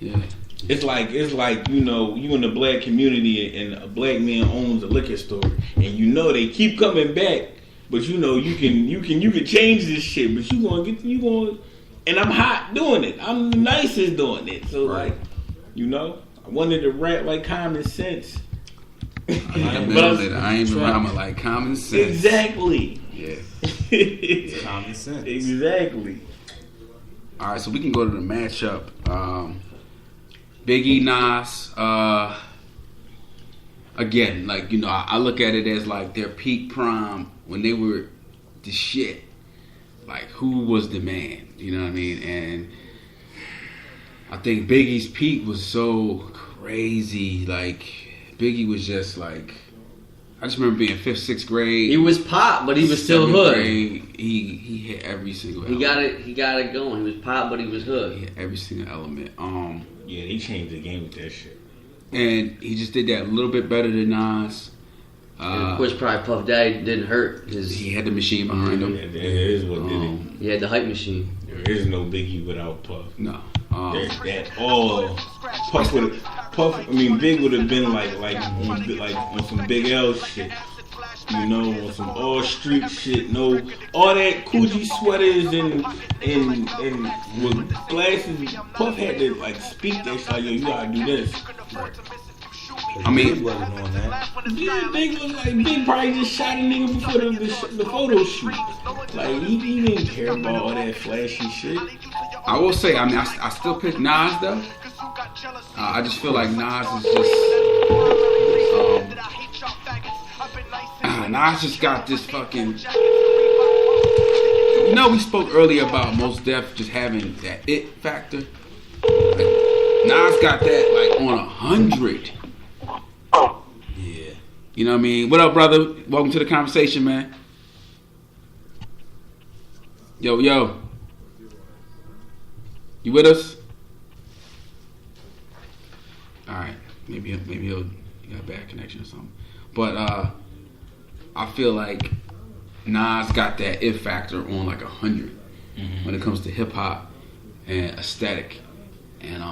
Yeah. It's like you know, you in the black community and a black man owns a liquor store and you know they keep coming back, but you know you can change this shit, but you going and I'm hot doing it. I'm the nicest doing it. So like, you know, I wanted to rap like Common Sense. I ain't rhyming like Common Sense. Exactly. Yeah. It's Common Sense. Exactly. All right, so we can go to the matchup. Biggie, Nas. Again, like, you know, I look at it as like their peak prime when they were the shit. Like, who was the man? You know what I mean? And I think Biggie's peak was so crazy. Like, Biggie was just like, I just remember being 5th, 6th grade. He was pop, but he was still hood. Grade, he hit every single element. He got it going. He was pop, but he was hood. He hit every single element. Yeah, they changed the game with that shit. And he just did that a little bit better than Nas. And of course, probably Puff Daddy didn't hurt. He had the machine behind him. That is what did it. He had the hype machine. There is no Biggie without Puff. No. That all Puff would have. I mean, Big would have been like on some Big L shit. You know, on some all street shit. No, all that Coogee sweaters and with glasses. Puff had to like speak that shit. Like, yo, you gotta do this. I mean, wasn't on that. Yeah, Big was like Big probably just shot a nigga before the photo shoot. Like he didn't care about all that flashy shit. I will say, I mean, I still pick Nas though. I just feel like Nas is just Nas just got this fucking. You know, we spoke earlier about Mos Def just having that it factor. Like, Nas got that like on 100. Yeah. You know what I mean? What up, brother? Welcome to the conversation, man. Yo. You with us? Alright. Maybe he'll he got a bad connection or something. But I feel like Nas got that it factor on like 100 when it comes to hip hop and aesthetic. And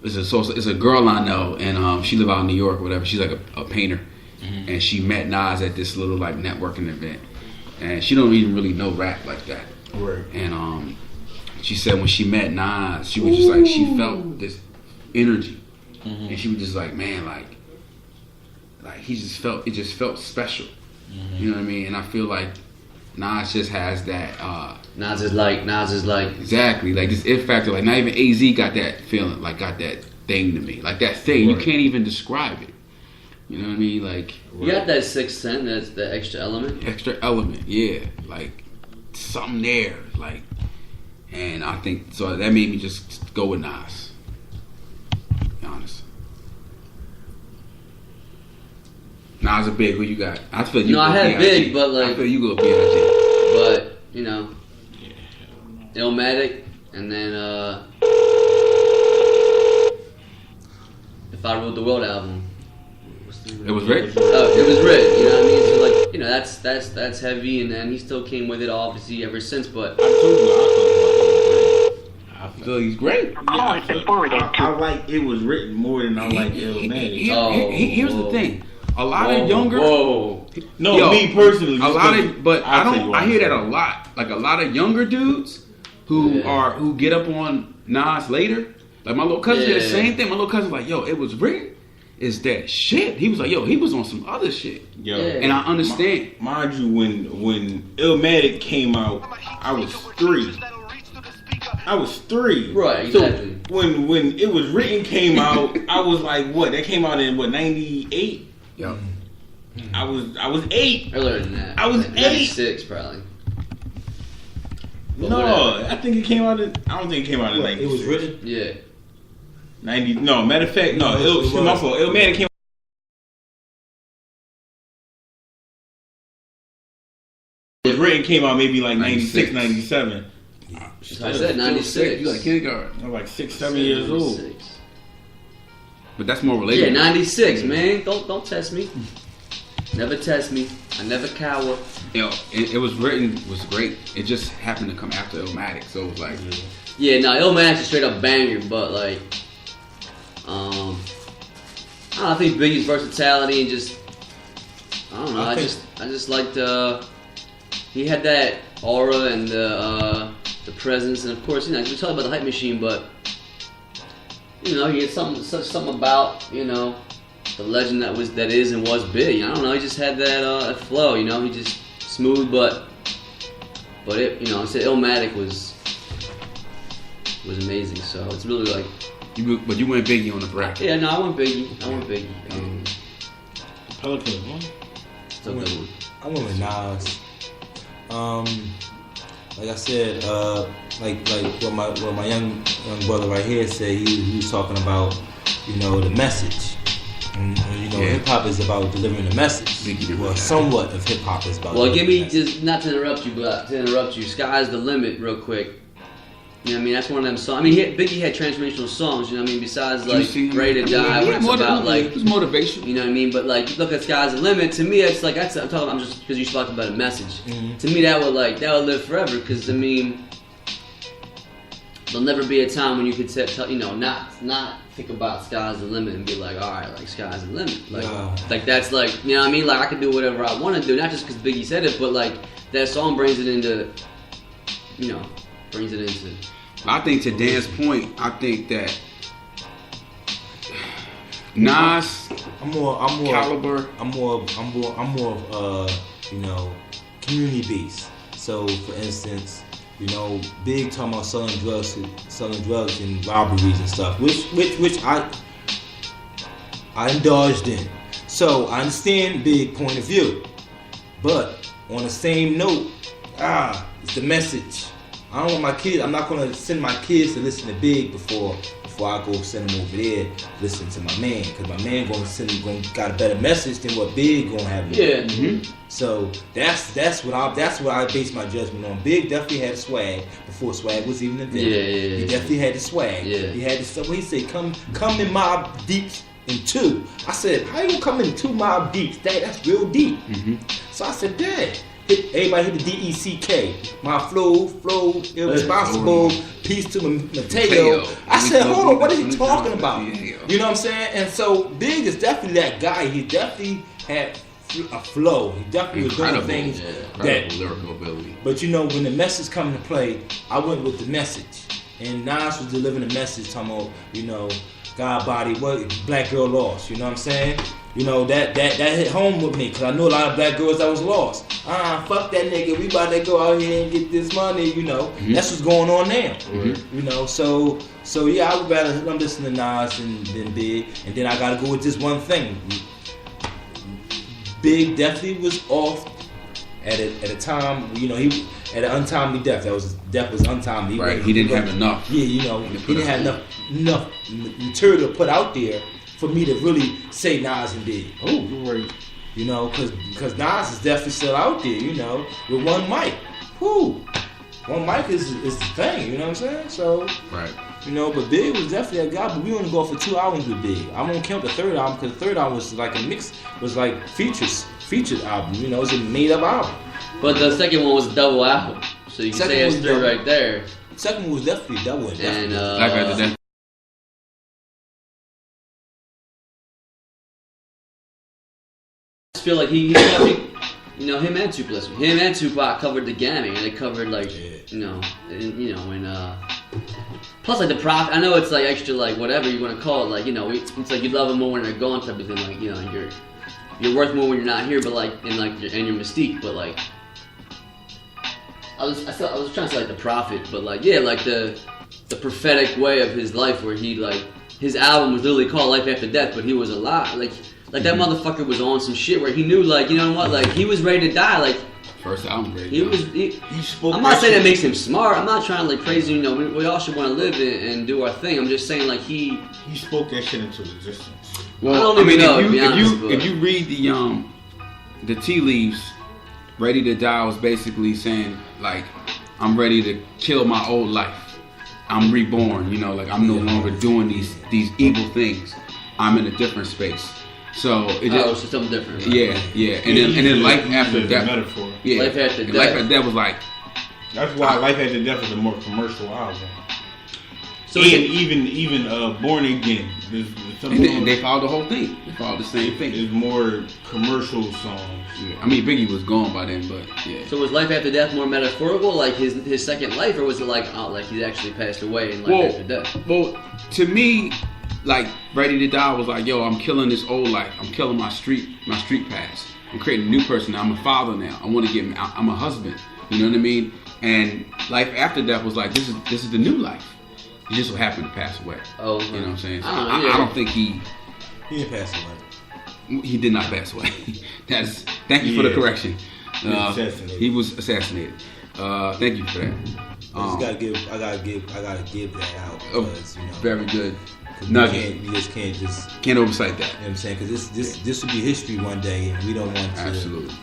it's a girl I know, and she live out in New York or whatever. She's like a painter, and she met Nas at this little like networking event, and she don't even really know rap like that. Right. And she said when she met Nas, she was just like, she felt this energy, and she was just like, man, like he just felt, it just felt special. You know what I mean? And I feel like Nas just has that. Nas is like Exactly, like this it factor. Like not even AZ got that feeling, like got that thing to me, like that thing. Right. You can't even describe it. You know what I mean? Like you got that sixth sense. That's the extra element. Extra element, yeah. Like something there, like. And I think so. That made me just go with Nas. To be honest. Nas a Big. Who you got? I feel you. No, I had Big, but like I feel you go B.I.G. But you know, Illmatic, and then If I Ruled the World album. It was Red. It was Red. You know what I mean? So like, you know, that's heavy, and then he still came with it, obviously, ever since. But I feel he's great. Yeah, I like It Was Written more than I like Illmatic. Here's the thing. A lot of younger. Me personally. A lot of, but I hear that a lot. Like a lot of younger dudes who get up on Nas later. Like my little cousin did the same thing. My little cousin's like, yo, It Was Written is that shit. He was like, yo, he was on some other shit. Yo, and I understand. Mind you, when Illmatic came out, I was 3. Right, exactly. So when It Was Written came out, I was like, what? That came out in what, 98? Yep. I was 8. Earlier than that. I was 8. 96 probably. But no, whatever. I think it came out in. I don't think it came out in 96. It Was Written? Yeah. 90. No, matter of fact, no. My fault. Illmatic came. It Was Written came out maybe like 96, 97. I said 96. You like kindergarten. I'm like 6, 7 years old. 96. But that's more relatable. Yeah, 96, man. Don't test me. Never test me. I never cower. You know, It Was Written was great. It just happened to come after Illmatic, so it was like, Yeah, no, Illmatic's a straight up banger, but like, I don't know, I think Biggie's versatility and just, I don't know, I just liked, he had that aura and the presence, and of course, you know, we talk about the hype machine, but you know, he had something about, you know, the legend that is and was Big. I don't know, he just had that flow, you know, he just smooth, but it, you know, I said Illmatic was amazing. So it's really like, but you went Biggie on the bracket. Yeah, no, I went Biggie. Pelicans won. Still good one. I went with Nas. Like I said, like what my young brother right here said, he was talking about, you know, the message. And you know, hip hop is about delivering the message. Well, somewhat of hip hop is about. Well, give me just not to interrupt you, but to interrupt you. Sky's the limit, real quick. You know what I mean? That's one of them songs. I mean, Biggie had transformational songs. You know what I mean? Besides like Ready to Die, where it's about like it's motivation. You know what I mean? But like, look at Sky's the limit. To me, it's like I'm just because you talking about a message. Mm-hmm. To me, that would live forever. Because I mean, there'll never be a time when you could tell, you know, not think about Sky's the limit and be like, all right, like Sky's the limit. Like that's like, you know what I mean? Like I can do whatever I want to do, not just because Biggie said it, but like that song brings it into, you know, brings it into. I think to Dan's point, I think that Nas, I'm more caliber. I'm more of you know, community based. So for instance, you know, Big talking about selling drugs and robberies and stuff, which I indulged in. So I understand Big point of view, but on the same note, it's the message. I don't want my kids. I'm not gonna send my kids to listen to Big before I go send them over there to listen to my man, because my man gonna got a better message than what Big gonna have. Yeah. Mm-hmm. So that's what I base my judgment on. Big definitely had swag before swag was even invented. Yeah. He definitely had the swag. Yeah. He had the stuff. When he said, "Come in Mob Deeps in 2," I said, "How you gonna come in 2 Mob Deeps? That's real deep." Mm-hmm. So I said, "Dad." Everybody hit the DECK. My flow, irresponsible, peace to Mateo. I said, hold on, what is he talking about? You know what I'm saying? And so Big is definitely that guy. He definitely had a flow. He definitely was doing things that lyrical ability. But you know, when the message come to play, I went with the message. And Nas was delivering the message, talking about, you know, God body, what black girl lost. You know what I'm saying? You know, that hit home with me, because I know a lot of black girls that was lost. Fuck that nigga, we about to go out here and get this money, you know. Mm-hmm. That's what's going on now. Mm-hmm. You know, so yeah, I would rather listen to Nas than Big. And then I gotta go with this one thing. Big definitely was off at a time, you know, he at an untimely death. Death was untimely. Right, he didn't have enough. Yeah, you know, he didn't have enough material to put out there for me to really say Nas and Big. Oh, you're right. You know, because Nas is definitely still out there, you know, with one mic. Whoo! One mic is the thing, you know what I'm saying? So, right. You know, but Big was definitely a guy, but we only go for 2 albums with Big. I won't count the third album, because the third album was like a mix, was like featured album, you know, it was a made up album. But the second one was a double album, so you can say it's 3 right there. The second one was definitely double. And Life After Death. I feel like he you know, him and Tupac covered the gamut, and they covered like, you know, and plus like the Prophet. I know it's like extra, like whatever you want to call it, like, you know, it's like you love them more when they're gone type of thing, like, you know, you're worth more when you're not here, but like and your mystique, but like I was trying to say like the Prophet, but like yeah, like the prophetic way of his life, where he like his album was literally called Life After Death, but he was alive, like that motherfucker was on some shit where he knew, like, you know what, like he was ready to die, like first album, great. He spoke. I'm not saying that makes him smart. I'm not trying to like praise, you know. We all should want to live and do our thing. I'm just saying like he spoke that shit into existence. Well, I mean, if you read the tea leaves, Ready to Die was basically saying like, I'm ready to kill my old life. I'm reborn. You know, like I'm no longer doing these evil things. I'm in a different space. So it just it's something different. Right? Yeah. And then Life After Death. Metaphor. Yeah. Life After Death. Life After Death was like. That's why Life After Death is a more commercial album. So and it's- even Born Again. There's some And they followed the whole thing. They followed the same thing. There's more commercial songs. Yeah. I mean, Biggie was gone by then, but yeah. So was life after death more metaphorical, like his second life, or was it like he actually passed away in life after death? Well, to me, like Ready to Die was like, yo, I'm killing this old life. I'm killing my street past. I'm creating a new person now. I'm a father now. I'm a husband. You know what I mean? And life after death was like, this is the new life. He just so happened to pass away. Oh, You know what I'm saying? So I don't know, yeah. I don't think he didn't pass away. did not pass away. Thank you for the Yeah. correction. Assassinated. He was assassinated. Thank you for that. I gotta give that out Oh, because very good. you Nugget. just can't Can't oversight that. You know what I'm saying? Because this will be history one day, and we don't want to. Absolutely.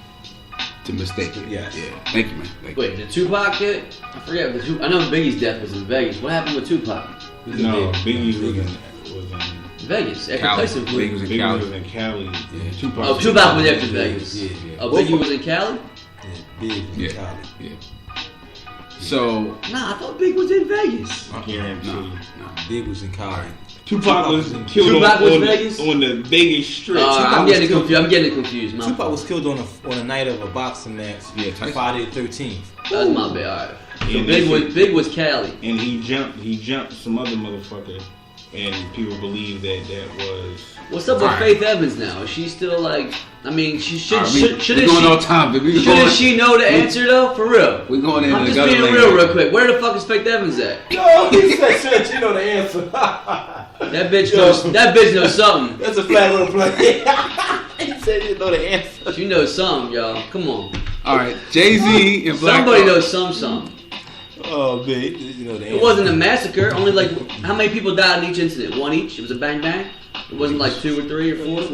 To mistake it. Yes. Yeah. Thank you, man. Thank you. Wait, did Tupac hit? I forget. I know Biggie's death was in Vegas. What happened with Tupac? No, Biggie was in Vegas. After Cali. Tyson Biggie was in Biggie Cali. was in Cali. Yeah. Tupac. Oh, Tupac was after Vegas. Yeah. Oh, Biggie was in Cali? Yeah, big Yeah. Cali. Yeah. So, Nah, I thought Big was in Vegas. Guarantee. no. Big was in Cali. Tupac was Tupac killed Tupac was on Vegas? on the Vegas Strip. I'm was getting killed- confused. I'm getting confused. My Tupac fault. was killed on a night of a boxing match. Yeah, Tyson. Friday the 13th. That was my bad. All right. So Yeah, Big was Cali. And he jumped some other motherfucker, and people believe that was. What's up with Alright. Faith Evans now? Is she still like? I mean, she should. Alright, Shouldn't we going on she? time, but we Shouldn't going. she know the answer though? For real. We going in I'm the just gutter being lane. real quick. Where the fuck is Faith Evans at? No, he said, "Shit, you know the answer." That bitch knows. That bitch knows something. That's a flat little play. He said you know the answer. She knows something, y'all. Come on. All right, Jay-Z and Black Somebody Thought. knows something. Oh man, you know the answer. It wasn't a massacre. Only like how many people died in each incident? One each. It was a bang bang. It wasn't like 2 or 3 or 4.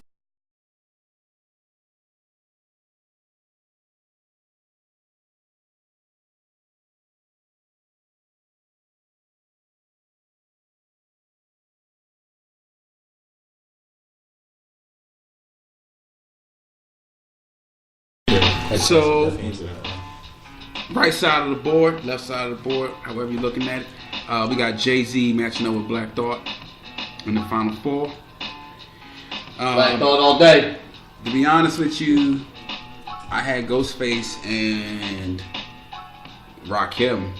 So, right side of the board, left side of the board, however you're looking at it. We got Jay-Z matching up with Black Thought in the final four. Black Thought all day. To be honest with you, I had Ghostface and Rakim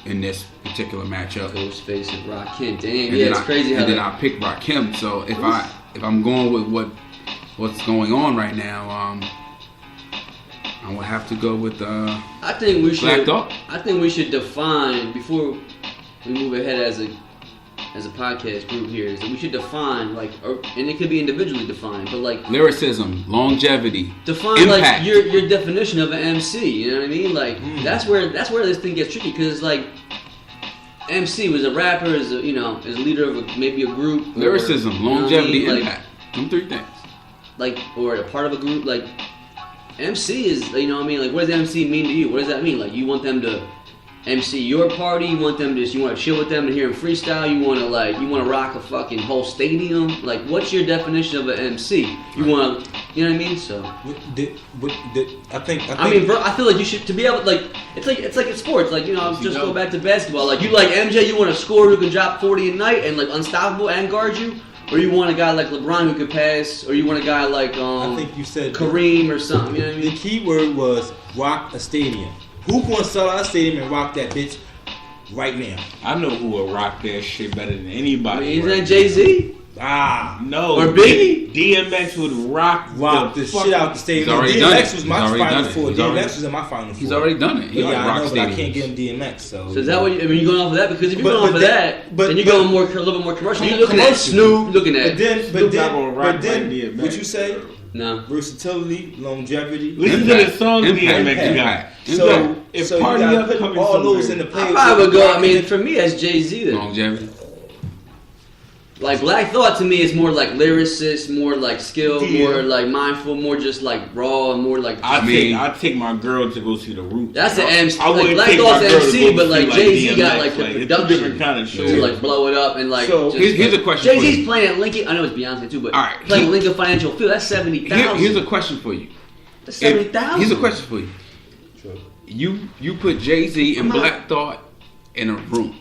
in this particular matchup. Ghostface and Rakim. Damn, And yeah, then it's crazy how and then that. I picked Rakim. So if I'm going with what's going on right now, I would have to go with I think we should. Black Thought. I think we should define before we move ahead as a podcast group here. Is that we should define and it could be individually defined, but like lyricism, longevity, define impact. like your definition of an MC. You know what I mean? Like that's where this thing gets tricky because like MC was a rapper, is a leader of maybe a group. Lyricism, or, you know what I longevity, mean? Like, impact. Them three things. like or a part of a group. Like MC is, you know what I mean? Like what does MC mean to you? What does that mean? Like you want them to MC your party, you want to chill with them and hear them freestyle, you want to rock a fucking whole stadium. Like what's your definition of an MC? You know what I mean? So I think. I mean, bro, I feel like you should to be able it's like in sports. Like just go back to basketball. Like you like MJ, you want a scorer who can drop 40 a night and like unstoppable and guard you, or you want a guy like LeBron who could pass, or you want a guy like I think you said Kareem or something. You know what I the mean? key word was rock a stadium. Who gonna sell out a stadium and rock that bitch right now? I know who will rock that shit better than anybody. I mean, isn't right that Jay-Z? No. Or Biggie? DMX would rock The shit out the stadium. He's already done it. DMX was my He's already final done it. four. He's already- DMX was in my final four. He's already done it. He Yeah, already I rocked know, but I stadiums. can't give him DMX. So So is that what you going off of that? Because if you're But- going off but of then- that, but- then you're but- going a little bit more commercial. You're looking at Commercial. Snoop, looking at Snoop not gonna rock like DMX. what you say? no. Versatility, longevity. Listen to the songs DMX got. Impact. So, If so Party you gotta Up put coming all those somewhere. in the play. I probably would go. I mean, for me, as Jay-Z, then. Longevity. Like Black Thought to me is more like lyricist, more like skill, Yeah. more like mindful, more just like raw, and more like. I take my girl to go see the Roots. That's the MC. I Like wouldn't Black take my Thought's girl to MC, go but see, like Jay-Z got DMX. like the It's two production different kind of to shows. like blow it up and like. So, just, here's a question for Jay-Z's you. playing at Lincoln. I know it's Beyonce too, but All right. playing Lincoln Financial Field. That's 70,000. Here's a question for you. That's If- 70,000. Here's a question for you. You put Jay-Z and I'm not- Black Thought in a room.